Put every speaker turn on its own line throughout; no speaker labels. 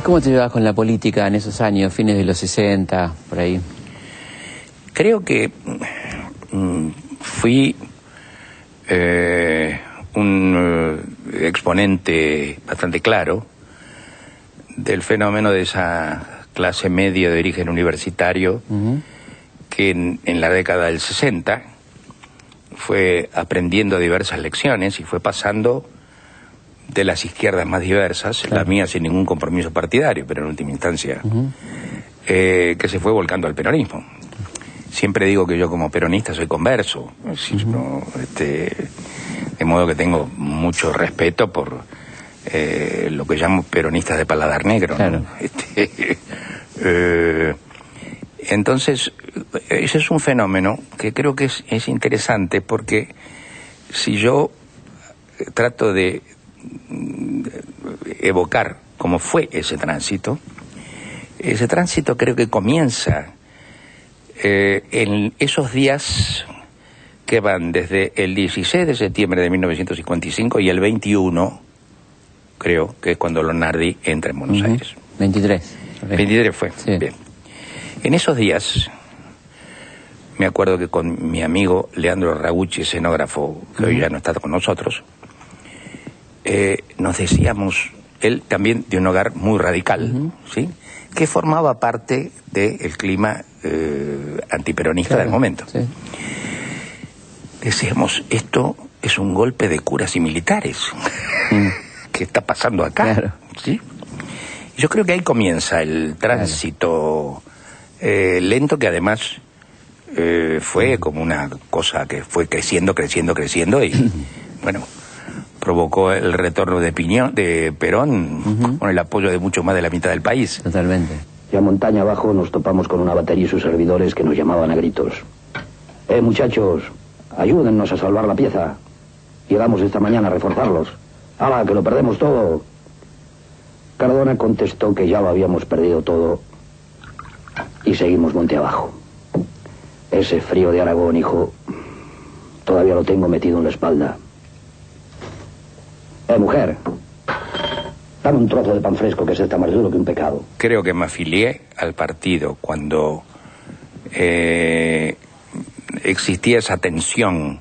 ¿Cómo te llevas con la política en esos años, fines de los 60, por ahí?
Creo que fui un exponente bastante claro del fenómeno de esa clase media de origen universitario que en la década del 60 fue aprendiendo diversas lecciones y fue pasando de las izquierdas más diversas, la mía sin ningún compromiso partidario, pero en última instancia, que se fue volcando al peronismo. Siempre digo que yo como peronista soy converso, de modo que tengo mucho respeto por lo que llamo peronistas de paladar negro.
Claro.
¿No? Entonces, ese es un fenómeno que creo que es interesante, porque si yo trato de evocar cómo fue ese tránsito creo que comienza en esos días que van desde el 16 de septiembre de 1955 y el 21, creo que es cuando Lonardi entra en Buenos Aires.
23.
23 fue,
sí.
Bien. En esos días, me acuerdo que con mi amigo Leandro Ragucci, escenógrafo, que hoy ya no está con nosotros, nos decíamos, él también de un hogar muy radical, ¿sí?, que formaba parte del clima antiperonista del momento. Sí. Decíamos, esto es un golpe de curas y militares que está pasando acá. Claro. ¿Sí? Y yo creo que ahí comienza el tránsito lento, que además fue como una cosa que fue creciendo y bueno, provocó el retorno de Perón con el apoyo de mucho más de la mitad del país.
Totalmente.
Ya montaña abajo nos topamos con una batería y sus servidores que nos llamaban a gritos. Muchachos, ayúdennos a salvar la pieza. Llegamos esta mañana a reforzarlos. ¡Hala, que lo perdemos todo! Cardona contestó que ya lo habíamos perdido todo y seguimos monte abajo. Ese frío de Aragón, hijo, todavía lo tengo metido en la espalda. Mujer, dame un trozo de pan fresco, que ese está más duro que un pecado.
Creo que me afilié al partido cuando existía esa tensión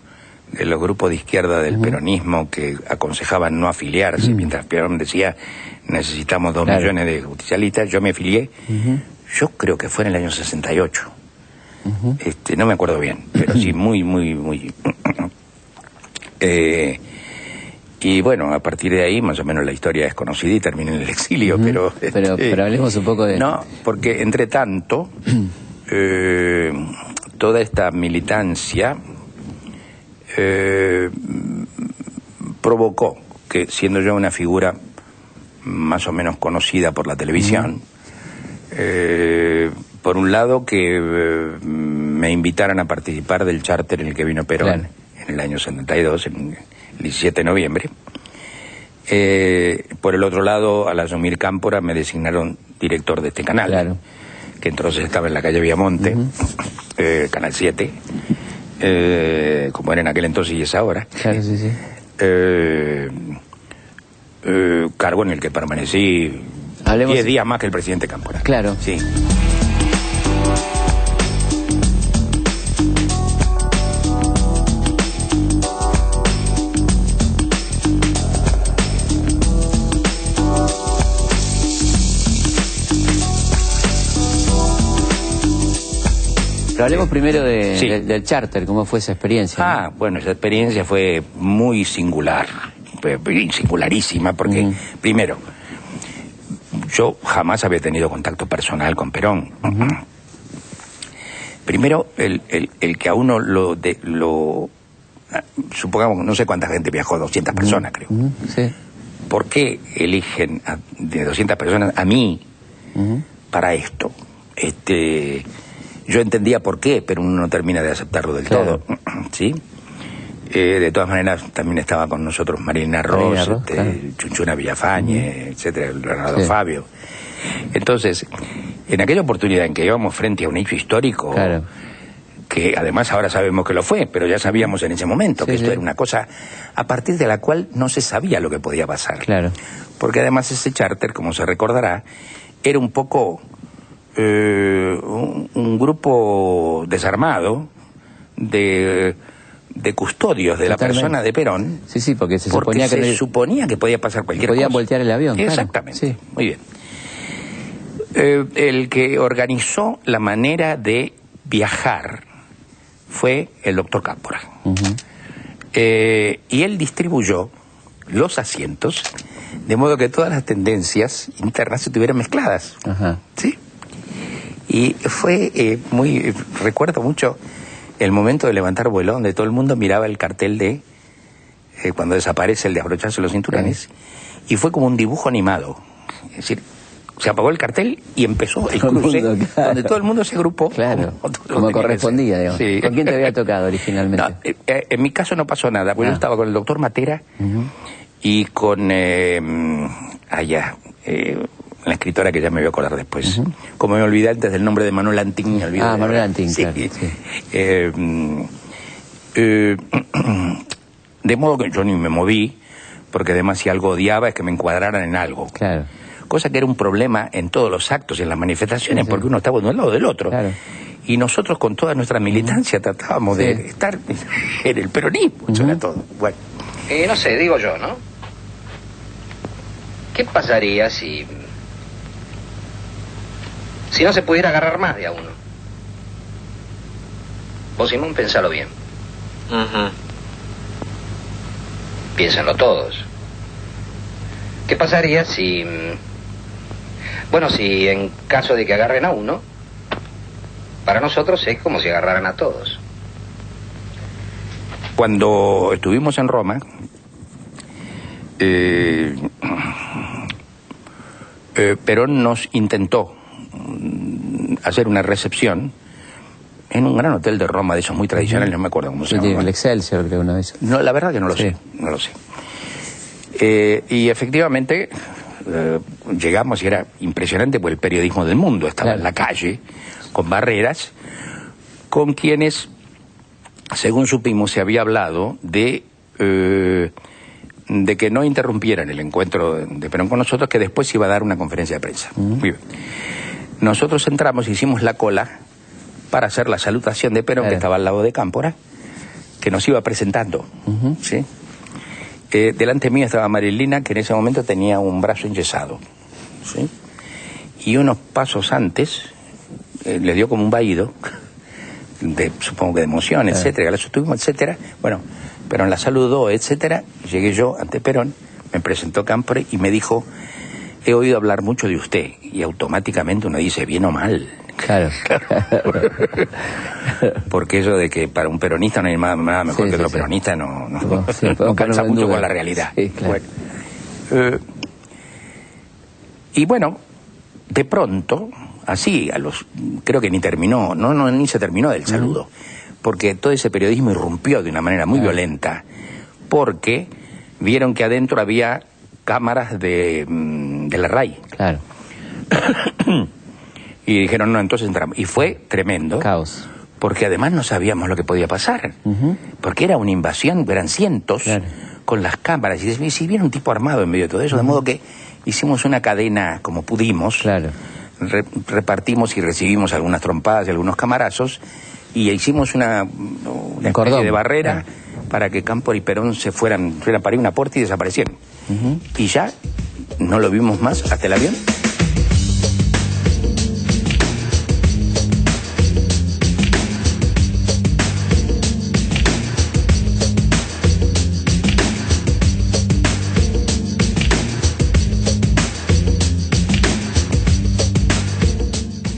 de los grupos de izquierda del peronismo que aconsejaban no afiliarse, mientras Perón decía necesitamos 2 millones de justicialistas. Yo me afilié, yo creo que fue en el año 68. No me acuerdo bien, pero sí, muy y bueno, a partir de ahí más o menos la historia es conocida y termina en el exilio, pero
hablemos un poco de...
No, porque entre tanto toda esta militancia provocó que, siendo yo una figura más o menos conocida por la televisión, por un lado que me invitaran a participar del charter en el que vino Perón en el año 72, en el 17 de noviembre. Por el otro lado, al asumir Cámpora me designaron director de este canal, que entonces estaba en la calle Viamonte, Canal 7, como era en aquel entonces y es ahora.
Claro, sí.
Cargo en el que permanecí 10 días más que el presidente Cámpora.
Claro.
Sí.
Pero hablemos primero del charter, ¿cómo fue esa experiencia?
Bueno, esa experiencia fue muy singular, singularísima, porque primero, yo jamás había tenido contacto personal con Perón. Primero, el que a uno supongamos, no sé cuánta gente viajó, 200 personas creo.
Sí.
¿Por qué eligen de 200 personas a mí para esto? Yo entendía por qué, pero uno no termina de aceptarlo del todo, ¿sí? De todas maneras, también estaba con nosotros Marina Ross, Chunchuna Villafañe, etcétera, Leonardo Fabio. Entonces, en aquella oportunidad en que íbamos frente a un hecho histórico que además ahora sabemos que lo fue, pero ya sabíamos en ese momento que esto era una cosa a partir de la cual no se sabía lo que podía pasar.
Claro.
Porque además ese charter, como se recordará, era un poco un grupo desarmado de custodios de la persona de Perón.
Sí, sí, porque se
suponía que podía pasar cualquier cosa.
Podían voltear el avión.
Exactamente,
claro. Sí.
Muy bien. El que organizó la manera de viajar fue el doctor Cámpora. Y él distribuyó los asientos de modo que todas las tendencias internas se estuvieran mezcladas. ¿Sí? Y fue recuerdo mucho el momento de levantar vuelo, donde todo el mundo miraba el cartel de cuando desaparece el de abrocharse los cinturones, y fue como un dibujo animado. Es decir, se apagó el cartel y empezó el cruce, donde todo el mundo se agrupó.
Claro, como correspondía, digamos. Sí. ¿Con quién te había tocado originalmente?
No, en mi caso no pasó nada, porque yo estaba con el doctor Matera y con la escritora que ya me voy a acordar después. Como me olvidé antes del nombre de Manuel Antín, me olvidé.
Manuel Antín,
sí.
Claro. Sí.
De modo que yo ni me moví, porque además si algo odiaba es que me encuadraran en algo.
Claro.
Cosa que era un problema en todos los actos y en las manifestaciones, porque uno estaba de un lado del otro.
Claro.
Y nosotros con toda nuestra militancia tratábamos de estar en el peronismo, sobre todo. Bueno.
No sé, digo yo, ¿no? ¿Qué pasaría si no se pudiera agarrar más de a uno? Vos, Simón, pensalo bien. Piénsenlo todos. ¿Qué pasaría si en caso de que agarren a uno, para nosotros es como si agarraran a todos?
Cuando estuvimos en Roma, Perón nos intentó hacer una recepción en un gran hotel de Roma, de esos muy tradicionales, no me acuerdo cómo se llama.
El Excelsior, creo, una vez.
No, la verdad que no lo sé, no lo sé. Y efectivamente llegamos y era impresionante, porque el periodismo del mundo estaba en la calle, con barreras, con quienes, según supimos, se había hablado de que no interrumpieran el encuentro de Perón con nosotros, que después se iba a dar una conferencia de prensa. Muy bien. Nosotros entramos, hicimos la cola para hacer la salutación de Perón, que estaba al lado de Cámpora, que nos iba presentando. ¿Sí? Delante mío estaba Marilina, que en ese momento tenía un brazo enyesado. ¿Sí? Y unos pasos antes le dio como un vaído, supongo que de emoción, etcétera, la sostuvimos, etcétera. Bueno, Perón la saludó, etcétera. Llegué yo ante Perón, me presentó Cámpora y me dijo: he oído hablar mucho de usted. Y automáticamente uno dice, bien o mal.
Claro.
Porque eso de que para un peronista no hay nada mejor que otro peronista no calza mucho con la realidad.
Sí, claro.
Bueno. Y bueno, de pronto, así, creo que ni terminó, ni se terminó del saludo, porque todo ese periodismo irrumpió de una manera muy violenta, porque vieron que adentro había cámaras de la RAI.
Claro.
Y dijeron, no, entonces entramos. Y fue tremendo.
Caos.
Porque además no sabíamos lo que podía pasar. Porque era una invasión, eran cientos, con las cámaras. Y si viene un tipo armado en medio de todo eso, de modo que hicimos una cadena como pudimos.
Claro.
Repartimos y recibimos algunas trompadas y algunos camarazos. Y hicimos una especie de barrera para que Cámpora y Perón se fueran para ir a una puerta y desaparecieron. Y ya no lo vimos más hasta el avión.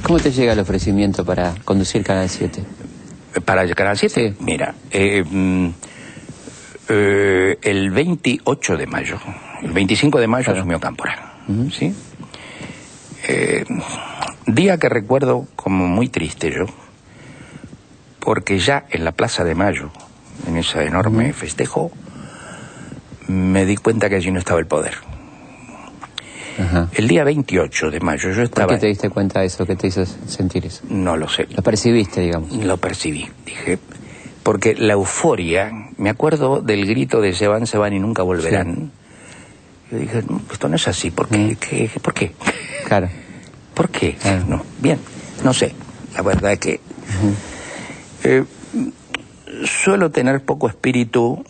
¿Cómo te llega el ofrecimiento para conducir Canal 7?
¿Para el Canal 7?
Sí.
Mira, el 28 de mayo, el 25 de mayo asumió Cámpora. ¿Sí? Día que recuerdo como muy triste yo, porque ya en la Plaza de Mayo, en ese enorme festejo, me di cuenta que allí no estaba el poder.
Ajá.
El día 28 de mayo yo estaba...
¿Por qué te diste cuenta de eso? ¿Qué te hizo sentir eso?
No lo sé.
Lo percibiste, digamos.
Lo percibí, dije... Porque la euforia, me acuerdo del grito de se van y nunca volverán. Sí. Yo dije, no, esto no es así, ¿por qué? ¿Por qué?
Claro.
¿Por qué?
Claro.
No, bien, no sé, la verdad es que suelo tener poco espíritu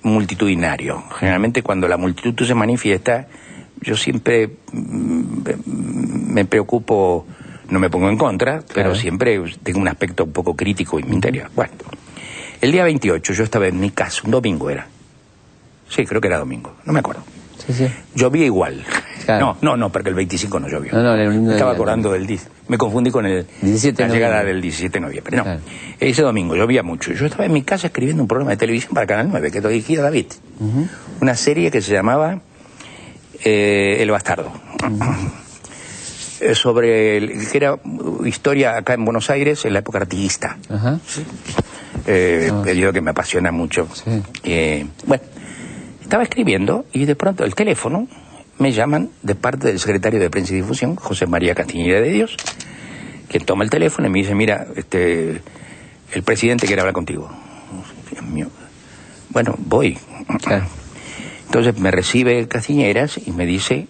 multitudinario. Generalmente cuando la multitud se manifiesta, yo siempre me preocupo, no me pongo en contra, pero siempre tengo un aspecto un poco crítico en mi interior. Bueno. El día 28 yo estaba en mi casa, un domingo era. Sí, creo que era domingo, no me acuerdo.
Sí, sí.
Llovía igual.
Claro.
No, porque el 25 no llovió.
Me
estaba acordando del 10. Me confundí con la llegada del 17 de noviembre. No, claro. Ese domingo llovía mucho. Yo estaba en mi casa escribiendo un programa de televisión para Canal 9, que dirigía David. Una serie que se llamaba El Bastardo. Que era historia acá en Buenos Aires en la época artiguista. ¿Sí? Periodo que me apasiona mucho. Sí. Bueno, estaba escribiendo y de pronto el teléfono me llaman de parte del secretario de Prensa y Difusión, José María Castiñeira de Dios, quien toma el teléfono y me dice, mira, el presidente quiere hablar contigo. Dios mío. Bueno, voy. Claro. Entonces me recibe Castiñeiras y me dice,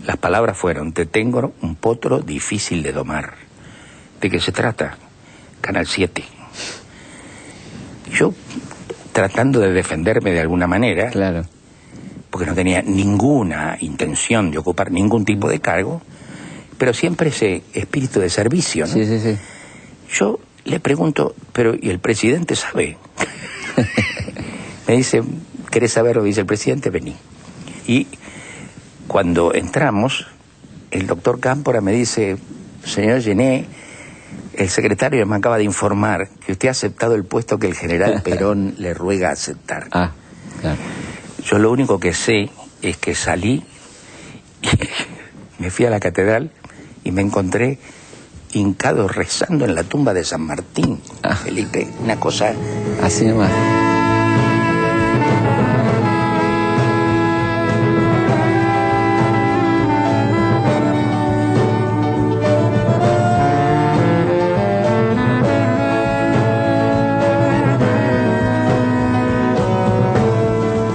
las palabras fueron, te tengo un potro difícil de domar. ¿De qué se trata? Canal 7. Yo, tratando de defenderme de alguna manera,
claro,
porque no tenía ninguna intención de ocupar ningún tipo de cargo, pero siempre ese espíritu de servicio, ¿no?
Sí, sí, sí.
Yo le pregunto, pero ¿y el presidente sabe? Me dice, ¿querés saberlo? Dice el presidente, vení. Y cuando entramos, el doctor Cámpora me dice, señor Gené, el secretario me acaba de informar que usted ha aceptado el puesto que el general Perón le ruega aceptar.
Claro.
Yo lo único que sé es que salí y me fui a la catedral y me encontré hincado rezando en la tumba de San Martín, Felipe, una cosa...
Así nomás.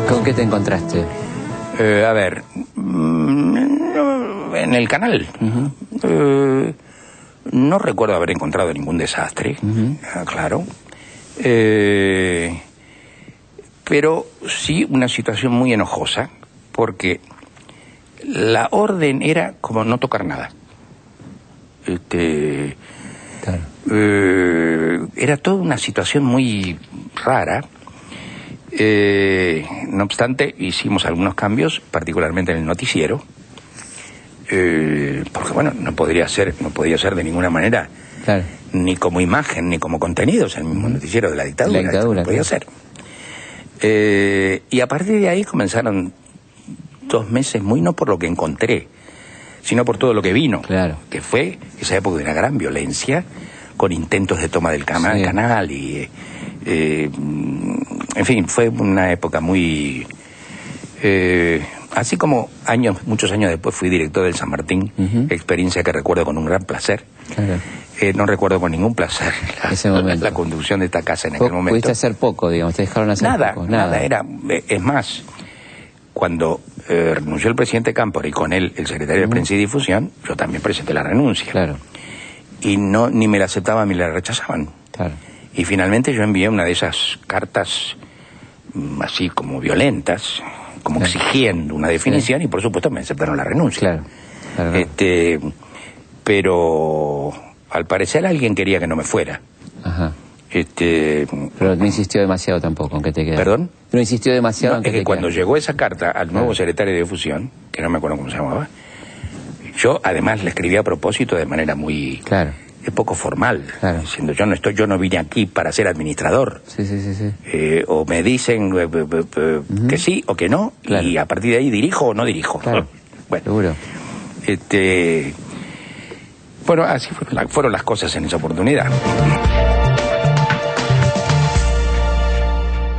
¿Con qué te encontraste?
A ver, en el canal. No recuerdo haber encontrado ningún desastre, claro. Pero sí una situación muy enojosa, porque la orden era como no tocar nada.
Claro.
Era toda una situación muy rara. No obstante, hicimos algunos cambios, particularmente en el noticiero, porque bueno, no podía ser de ninguna manera,
claro,
ni como imagen ni como contenidos el mismo noticiero de la dictadura, no podía ser. Y a partir de ahí comenzaron 2 meses muy, no por lo que encontré, sino por todo lo que vino,
claro,
que fue esa época de una gran violencia, con intentos de toma del canal y en fin, fue una época muy... así como muchos años después fui director del San Martín, experiencia que recuerdo con un gran placer. Claro. No recuerdo con ningún placer la conducción de esta casa en aquel momento.
Pudiste hacer poco, digamos, te dejaron hacer poco.
Nada, es más, cuando renunció el presidente Cámpora y con él el secretario de Prensa y Difusión, yo también presenté la renuncia.
Claro.
Y ni me la aceptaban ni la rechazaban.
Claro.
Y finalmente yo envié una de esas cartas así como violentas, como exigiendo una definición, y por supuesto me aceptaron la renuncia.
Claro.
Pero al parecer alguien quería que no me fuera.
Ajá. Pero no insistió demasiado tampoco, aunque te quedas.
¿Perdón?
No insistió demasiado,
aunque te cuando llegó esa carta al nuevo secretario de Difusión, que no me acuerdo cómo se llamaba, yo además le escribí a propósito de manera muy...
Claro.
poco formal, diciendo yo no vine aquí para ser administrador.
Sí.
O me dicen que sí o que no, y a partir de ahí dirijo o no dirijo.
Claro.
Bueno,
seguro.
Bueno, así fueron las cosas en esa oportunidad.